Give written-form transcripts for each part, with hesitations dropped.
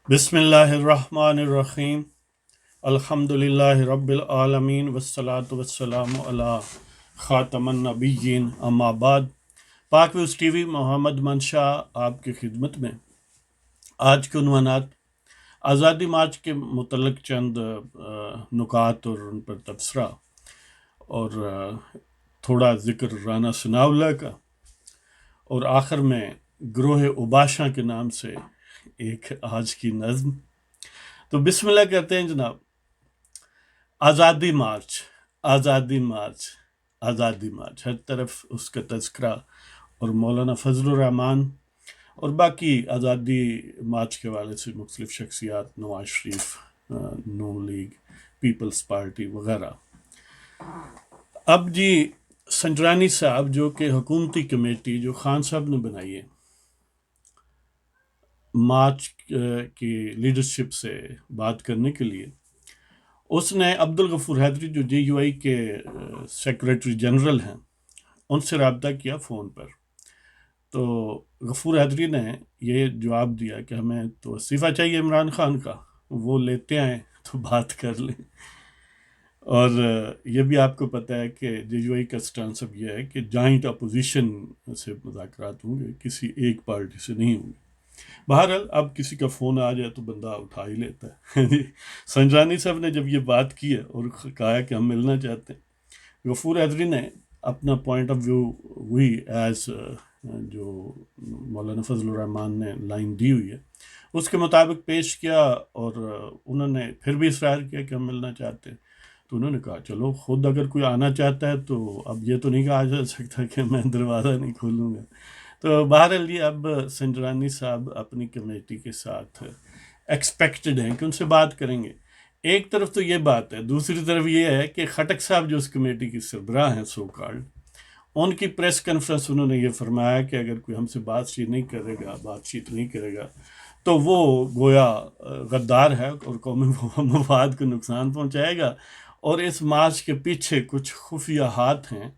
بسم اللہ الرحمن الرحیم الحمدللہ رب العالمین والصلاة والسلام علی خاتم النبیین اما بعد۔ پاک ویوز ٹی وی محمد منشا آپ کی خدمت میں۔ آج کے عنوانات: آزادی مارچ کے متعلق چند نکات اور ان پر تبصرہ، اور تھوڑا ذکر رانا ثناءاللہ کا، اور آخر میں گروہ اوباشا کے نام سے ایک آج کی نظم۔ تو بسم اللہ کرتے ہیں جناب۔ آزادی مارچ، آزادی مارچ، آزادی مارچ، ہر طرف اس کا تذکرہ، اور مولانا فضل الرحمان اور باقی آزادی مارچ کے حوالے سے مختلف شخصیات، نواز شریف، نون لیگ، پیپلز پارٹی وغیرہ۔ اب جی سنجرانی صاحب، جو کہ حکومتی کمیٹی جو خان صاحب نے بنائی ہے مارچ کی لیڈرشپ سے بات کرنے کے لیے، اس نے عبدالغفور حیدری جو جے یو آئی کے سیکریٹری جنرل ہیں، ان سے رابطہ کیا فون پر۔ تو غفور حیدری نے یہ جواب دیا کہ ہمیں تو استعفیٰ چاہیے عمران خان کا، وہ لیتے آئیں تو بات کر لیں۔ اور یہ بھی آپ کو پتہ ہے کہ جے یو آئی کا سٹانس اب یہ ہے کہ جوائنٹ اپوزیشن سے مذاکرات ہوں گے، کسی ایک پارٹی سے نہیں ہوں گے۔ بہرحال اب کسی کا فون آ جائے تو بندہ اٹھا ہی لیتا ہے۔ سنجرانی صاحب نے جب یہ بات کی ہے اور کہا کہ ہم ملنا چاہتے ہیں، غفور حیدری نے اپنا پوائنٹ آف ویو وہی ایز جو مولانا فضل الرحمان نے لائن دی ہوئی ہے اس کے مطابق پیش کیا، اور انہوں نے پھر بھی اصرار کیا کہ ہم ملنا چاہتے ہیں۔ تو انہوں نے کہا چلو، خود اگر کوئی آنا چاہتا ہے تو اب یہ تو نہیں کہا جا سکتا کہ میں دروازہ نہیں کھولوں گا۔ تو بہرحال یہ اب سنجرانی صاحب اپنی کمیٹی کے ساتھ ایکسپیکٹڈ ہیں کہ ان سے بات کریں گے۔ ایک طرف تو یہ بات ہے، دوسری طرف یہ ہے کہ خٹک صاحب جو اس کمیٹی کی سربراہ ہیں سو کالڈ، ان کی پریس کانفرنس انہوں نے یہ فرمایا کہ اگر کوئی ہم سے بات چیت نہیں کرے گا تو وہ گویا غدار ہے اور قومی مفاد کو نقصان پہنچائے گا، اور اس مارچ کے پیچھے کچھ خفیہ ہاتھ ہیں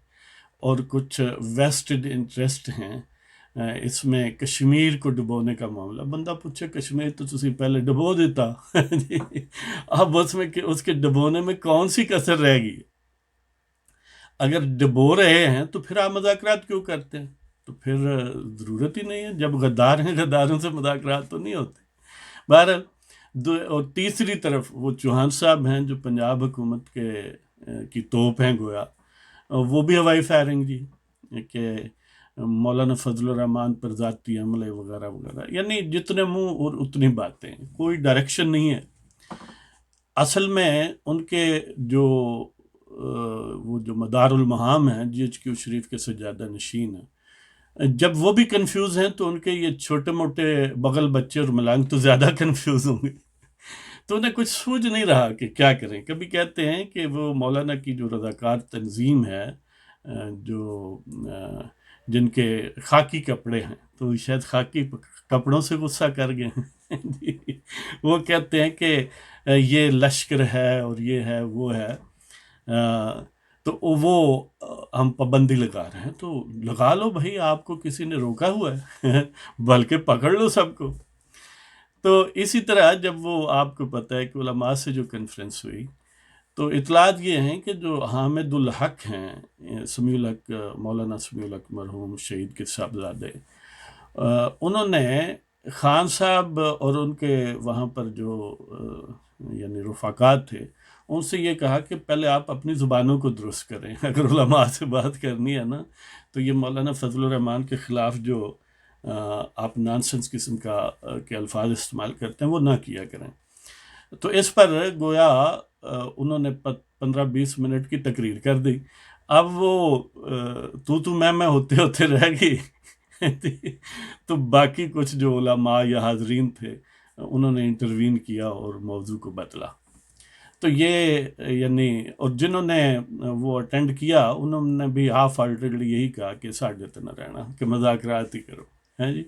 اور کچھ ویسٹڈ انٹرسٹ ہیں۔ اس میں کشمیر کو ڈبونے کا معاملہ، بندہ پوچھے کشمیر تو تسی پہلے ڈبو دیتا، اب اس کے ڈبونے میں کون سی کسر رہ گئی؟ اگر ڈبو رہے ہیں تو پھر آپ مذاکرات کیوں کرتے ہیں؟ تو پھر ضرورت ہی نہیں ہے، جب غدار ہیں غداروں سے مذاکرات تو نہیں ہوتے۔ بہرحال اور تیسری طرف وہ چوہان صاحب ہیں جو پنجاب حکومت کی توپ ہیں گویا، وہ بھی ہوائی فائرنگ جی کہ مولانا فضل الرحمان پر ذاتی حملے وغیرہ وغیرہ، یعنی جتنے منہ اور اتنی باتیں، کوئی ڈائریکشن نہیں ہے۔ اصل میں ان کے وہ جو مدار المہام ہیں جی ایچ کیو شریف کے سجادہ نشین ہیں، جب وہ بھی کنفیوز ہیں تو ان کے یہ چھوٹے موٹے بغل بچے اور ملانگ تو زیادہ کنفیوز ہوں گے۔ تو انہیں کچھ سوچ نہیں رہا کہ کیا کریں۔ کبھی کہتے ہیں کہ وہ مولانا کی جو رضاکار تنظیم ہے، جن کے خاکی کپڑے ہیں، تو شاید خاکی کپڑوں سے غصہ کر گئے ہیں۔ وہ کہتے ہیں کہ یہ لشکر ہے اور یہ ہے وہ ہے، تو وہ ہم پابندی لگا رہے ہیں۔ تو لگا لو بھائی، آپ کو کسی نے روکا ہوا ہے؟ بلکہ پکڑ لو سب کو۔ تو اسی طرح جب وہ آپ کو پتہ ہے کہ علماء سے جو کنفرنس ہوئی، تو اطلاعات یہ ہیں کہ جو حامد الحق ہیں، سمیع الحق، مولانا سمیع الحق مرحوم شہید کے صاحبزادے، انہوں نے خان صاحب اور ان کے وہاں پر جو یعنی رفقات تھے، ان سے یہ کہا کہ پہلے آپ اپنی زبانوں کو درست کریں، اگر علماء سے بات کرنی ہے نا تو یہ مولانا فضل الرحمان کے خلاف جو آپ نانسنس قسم کے الفاظ استعمال کرتے ہیں وہ نہ کیا کریں۔ تو اس پر گویا انہوں نے 15-20 منٹ کی تقریر کر دی۔ اب وہ تو میں ہوتے ہوتے رہ گئی۔ تو باقی کچھ جو علماء یا حاضرین تھے انہوں نے انٹروین کیا اور موضوع کو بدلا۔ تو یہ یعنی، اور جنہوں نے وہ اٹینڈ کیا انہوں نے بھی ہاف ہارٹیڈلی یہی کہا کہ ساڑھے نہ رہنا، کہ مذاکرات ہی کرو، ہیں جی۔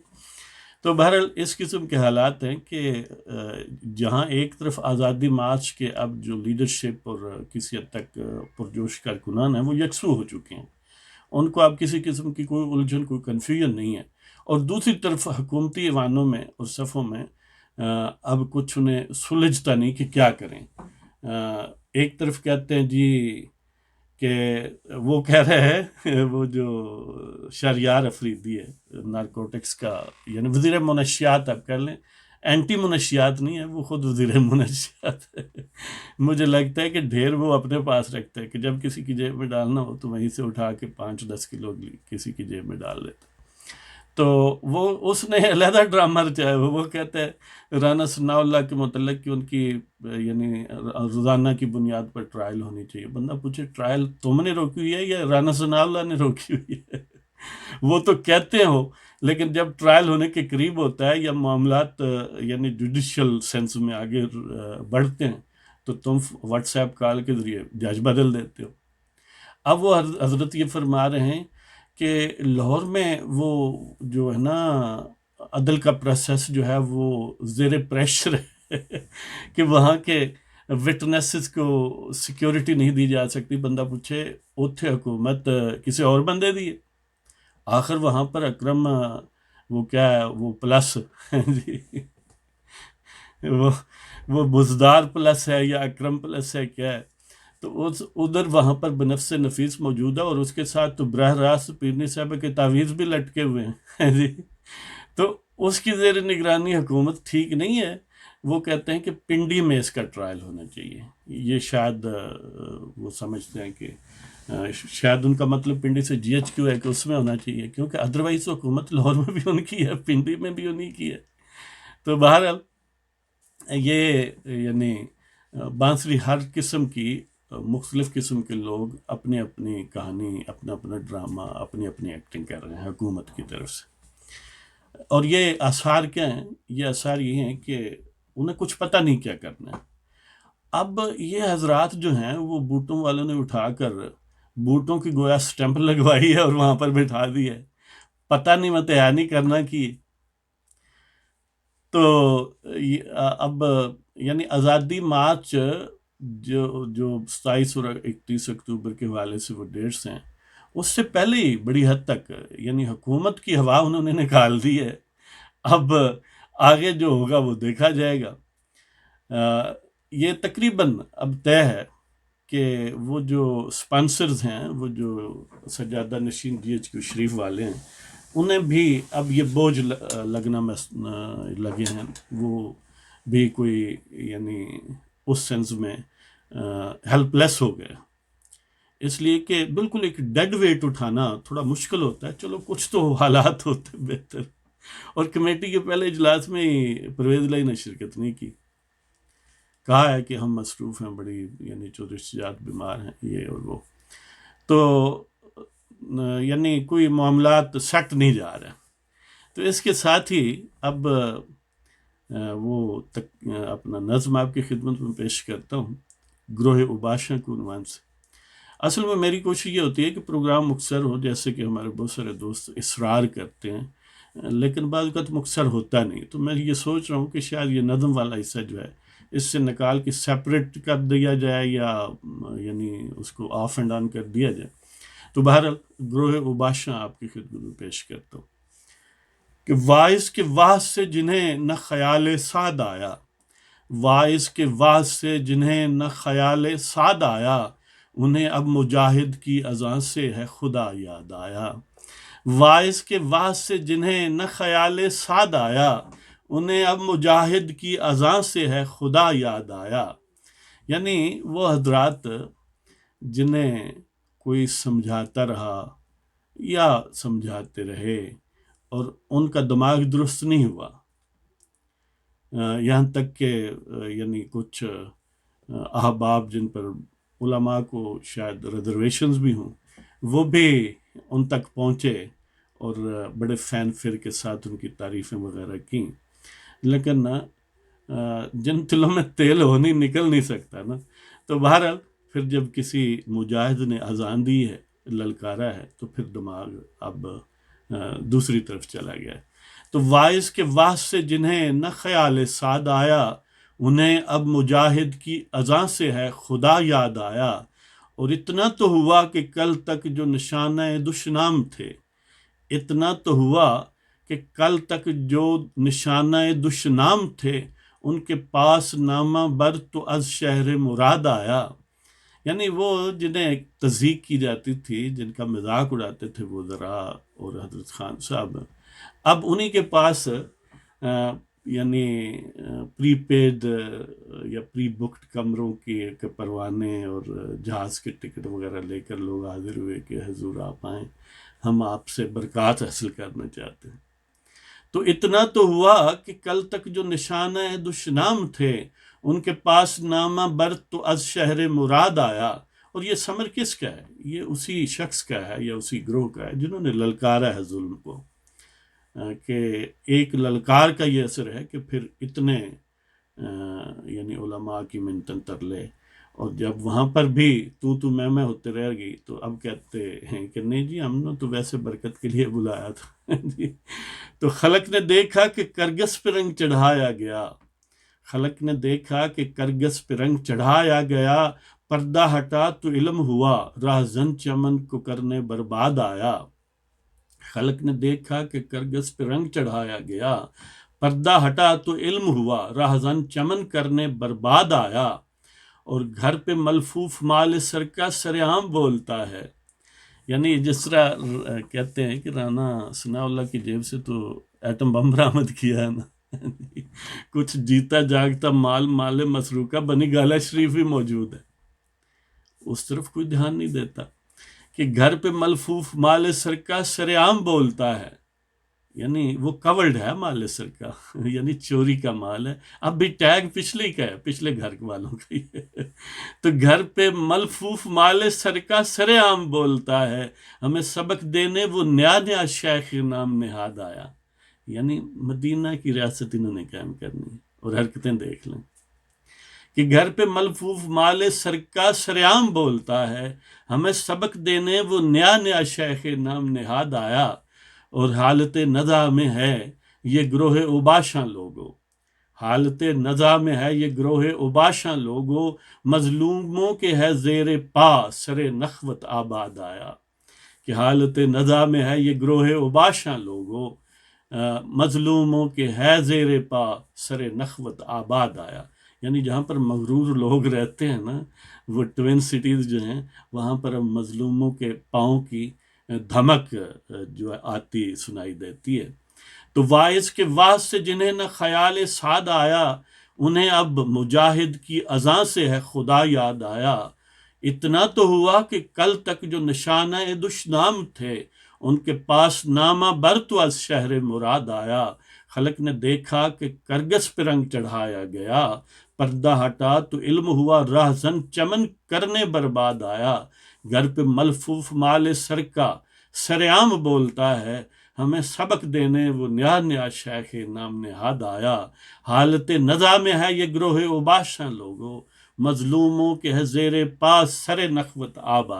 تو بہرحال اس قسم کے حالات ہیں کہ جہاں ایک طرف آزادی مارچ کے اب جو لیڈرشپ اور کسی حد تک پرجوش کارکنان ہیں وہ یکسو ہو چکے ہیں، ان کو اب کسی قسم کی کوئی الجھن، کوئی کنفیوژن نہیں ہے، اور دوسری طرف حکومتی ایوانوں میں اور صفوں میں اب کچھ انہیں سلجھتا نہیں کہ کیا کریں۔ ایک طرف کہتے ہیں جی کہ وہ کہہ رہے ہیں وہ جو شہریار افریدی ہے نارکوٹکس کا، یعنی وزیر منشیات آپ کہہ لیں، اینٹی منشیات نہیں ہے، وہ خود وزیر منشیات ہے۔ مجھے لگتا ہے کہ ڈھیر وہ اپنے پاس رکھتا ہے کہ جب کسی کی جیب میں ڈالنا ہو تو وہیں سے اٹھا کے 5-10 کلو کسی کی جیب میں ڈال لیتا۔ تو وہ اس نے علیحدہ ڈرامہ رچایا ہوا، وہ کہتا ہے رانا ثناء اللہ کے متعلق کہ ان کی یعنی روزانہ کی بنیاد پر ٹرائل ہونی چاہیے۔ بندہ پوچھے ٹرائل تم نے روکی ہوئی ہے یا رانا ثناء اللہ نے روکی ہوئی ہے؟ وہ تو کہتے ہو، لیکن جب ٹرائل ہونے کے قریب ہوتا ہے یا معاملات یعنی جوڈیشل سینس میں آگے بڑھتے ہیں تو تم واٹس ایپ کال کے ذریعے جج بدل دیتے ہو۔ اب وہ حضرت یہ فرما رہے ہیں کہ لاہور میں وہ جو ہے نا عدل کا پروسیس جو ہے وہ زیر پریشر ہے کہ وہاں کے وٹنسز کو سیکیورٹی نہیں دی جا سکتی۔ بندہ پوچھے اوتھے حکومت کسی اور بندے دی ہے؟ آخر وہاں پر اکرم وہ کیا ہے، وہ پلس جی وہ بزدار پلس ہے یا اکرم پلس ہے کیا ہے؟ تو ادھر وہاں پر بنفس نفیس موجود ہے، اور اس کے ساتھ تو براہ راست پیرنی صاحب کے تعویذ بھی لٹکے ہوئے ہیں جی۔ تو اس کی زیر نگرانی حکومت ٹھیک نہیں ہے۔ وہ کہتے ہیں کہ پنڈی میں اس کا ٹرائل ہونا چاہیے۔ یہ شاید وہ سمجھتے ہیں کہ شاید ان کا مطلب پنڈی سے جی ایچ کیو ہے کہ اس میں ہونا چاہیے، کیونکہ ادروائز حکومت لاہور میں بھی ان کی ہے، پنڈی میں بھی انہی کی ہے۔ تو بہرحال یہ یعنی بانسری ہر قسم کی مختلف قسم کے لوگ اپنی اپنی کہانی، اپنا اپنا ڈرامہ، اپنی اپنی ایکٹنگ کر رہے ہیں حکومت کی طرف سے۔ اور یہ آثار کیا ہیں؟ یہ آثار یہ ہیں کہ انہیں کچھ پتہ نہیں کیا کرنا ہے۔ اب یہ حضرات جو ہیں وہ بوٹوں والوں نے اٹھا کر بوٹوں کی گویا سٹیمپ لگوائی ہے اور وہاں پر بٹھا دی ہے، پتہ نہیں متحانی کرنا کی۔ تو اب یعنی آزادی مارچ جو 27 اور 31 اکتوبر کے حوالے سے وہ ڈیٹس ہیں، اس سے پہلے ہی بڑی حد تک یعنی حکومت کی ہوا انہوں نے نکال دی ہے۔ اب آگے جو ہوگا وہ دیکھا جائے گا۔ یہ تقریباً اب طے ہے کہ وہ جو سپانسرز ہیں، وہ جو سجادہ نشین جی ایچ کیو شریف والے ہیں، انہیں بھی اب یہ بوجھ لگنا لگے ہیں، وہ بھی کوئی یعنی اس سینس میں ہیلپ لیس ہو گئے، اس لیے کہ بالکل ایک ڈیڈ ویٹ اٹھانا تھوڑا مشکل ہوتا ہے۔ چلو کچھ تو حالات ہوتے بہتر۔ اور کمیٹی کے پہلے اجلاس میں ہی پرویز الہی نے شرکت نہیں کی، کہا ہے کہ ہم مصروف ہیں، بڑی یعنی چودھری شجاعت بیمار ہیں، یہ اور وہ، تو یعنی کوئی معاملات سیٹ نہیں جا رہے۔ تو اس کے ساتھ ہی اب وہ اپنا نظم آپ کی خدمت میں پیش کرتا ہوں، گروہ اباشا کو عنوان سے۔ اصل میں میری کوشش یہ ہوتی ہے کہ پروگرام مختصر ہو، جیسے کہ ہمارے بہت سارے دوست اصرار کرتے ہیں، لیکن بعض اوقات مختصر ہوتا نہیں۔ تو میں یہ سوچ رہا ہوں کہ شاید یہ نظم والا حصہ جو ہے اس سے نکال کے سیپریٹ کر دیا جائے یا یعنی اس کو آف اینڈ آن کر دیا جائے۔ تو بہرحال گروہ اباشا آپ کی خدمت میں پیش کرتا ہوں کہ واعظ کے وعظ سے جنہیں نہ خیال سعد آیا، واعظ کے وعظ سے جنہیں نہ خیال سعد آیا، انہیں اب مجاہد کی اذان سے ہے خدا یاد آیا۔ واعظ کے وعظ سے جنہیں نہ خیال سعد آیا، انہیں اب مجاہد کی اذان سے ہے خدا یاد آیا۔ یعنی وہ حضرات جنہیں کوئی سمجھاتا رہا یا سمجھاتے رہے اور ان کا دماغ درست نہیں ہوا، یہاں تک کہ یعنی کچھ احباب جن پر علماء کو شاید ریزرویشنز بھی ہوں، وہ بھی ان تک پہنچے اور بڑے فین فر کے ساتھ ان کی تعریفیں وغیرہ کیں، لیکن جن دلوں میں تیل ہو نہیں نکل نہیں سکتا نا۔ تو بہرحال پھر جب کسی مجاہد نے اذان دی ہے، للکارا ہے، تو پھر دماغ اب دوسری طرف چلا گیا ہے۔ تو واعظ کے وعظ سے جنہیں نہ خیال سعد آیا، انہیں اب مجاہد کی اذان سے ہے خدا یاد آیا۔ اور اتنا تو ہوا کہ کل تک جو نشانہ دشنام تھے، اتنا تو ہوا کہ کل تک جو نشانہ دشنام تھے ان کے پاس نامہ بر تو از شہر مراد آیا، یعنی وہ جنہیں تضحیق کی جاتی تھی، جن کا مذاق اڑاتے تھے وہ ذرا اور حضرت خان صاحب، اب انہی کے پاس یعنی پری پیڈ یا پری بکڈ کمروں کے پروانے اور جہاز کے ٹکٹ وغیرہ لے کر لوگ حاضر ہوئے کہ حضور آپ آئیں، ہم آپ سے برکات حاصل کرنا چاہتے ہیں۔ تو اتنا تو ہوا کہ کل تک جو نشانہ دشنام تھے ان کے پاس نامہ بر تو از شہر مراد آیا، اور یہ ثمر کس کا ہے؟ یہ اسی شخص کا ہے یا اسی گروہ کا ہے جنہوں نے للکارا ہے ظلم کو، کہ ایک للکار کا یہ اثر ہے کہ پھر اتنے یعنی علماء کی منتن ترلے، اور جب وہاں پر بھی تو میں ہوتے رہ گئی، تو اب کہتے ہیں کہ نہیں جی ہم نے تو ویسے برکت کے لیے بلایا تھا جی۔ تو خلق نے دیکھا کہ کرگس پہ رنگ چڑھایا گیا، خلق نے دیکھا کہ کرگس پہ رنگ چڑھایا گیا، پردہ ہٹا تو علم ہوا، راہزن چمن کو کرنے برباد آیا۔ خلق نے دیکھا کہ کرگس پہ رنگ چڑھایا گیا، پردہ ہٹا تو علم ہوا، راہزن چمن کرنے برباد آیا، اور گھر پہ ملفوف مال سرکہ سرعام بولتا ہے۔ یعنی جس طرح کہتے ہیں کہ رانا ثناء اللہ کی جیب سے تو ایٹم بم برآمد کیا ہے نا، کچھ جیتا جاگتا مال مسروقہ بنی گالہ شریف بھی موجود ہے، اس طرف کوئی دھیان نہیں دیتا کہ گھر پہ ملفوف مال سرکہ سرعام بولتا ہے، یعنی وہ کورڈ ہے مال سرکہ، یعنی چوری کا مال ہے، اب بھی ٹیگ پچھلے کا ہے، پچھلے گھر والوں کا ہی ہے۔ تو گھر پہ ملفوف مال سرکہ سرعام بولتا ہے، ہمیں سبق دینے وہ نیا شیخ نام نہاد آیا۔ یعنی مدینہ کی ریاست انہوں نے قائم کرنی، اور حرکتیں دیکھ لیں کہ گھر پہ ملفوف مال سرکہ سرعام بولتا ہے، ہمیں سبق دینے وہ نیا شیخ نام نہاد آیا، اور حالت نزا میں ہے یہ گروہ اوباشاں لوگو، حالت نزا میں ہے یہ گروہ اوباشاں لوگو، مظلوموں کے ہے زیر پا سر نخوت آباد آیا، کہ حالت نزا میں ہے یہ گروہ اوباشاں لوگو، مظلوموں کے ہے زیر پا سر نخوت آباد آیا۔ یعنی جہاں پر مغرور لوگ رہتے ہیں نا، وہ ٹوین سٹیز جو ہیں، وہاں پر مظلوموں کے پاؤں کی دھمک جو آتی سنائی دیتی ہے۔ تو واعظ کے واعظ سے جنہیں نہ خیال سعد آیا، انہیں اب مجاہد کی اذاں سے ہے خدا یاد آیا۔ اتنا تو ہوا کہ کل تک جو نشانہ دشنام تھے ان کے پاس نامہ بر تو از شہر مراد آیا، خلق نے دیکھا کہ کرگس پہ رنگ چڑھایا گیا، پردہ ہٹا تو علم ہوا، راہزن چمن کرنے برباد آیا، گھر پہ ملفوف مال سرکہ سرعام بولتا ہے، ہمیں سبق دینے وہ نیا شیخ نام نہاد آیا، حالت نزا میں ہے یہ گروہ اوباشاں لوگو، مظلوموں کے ہے زیر پاس سر نخوت آباد۔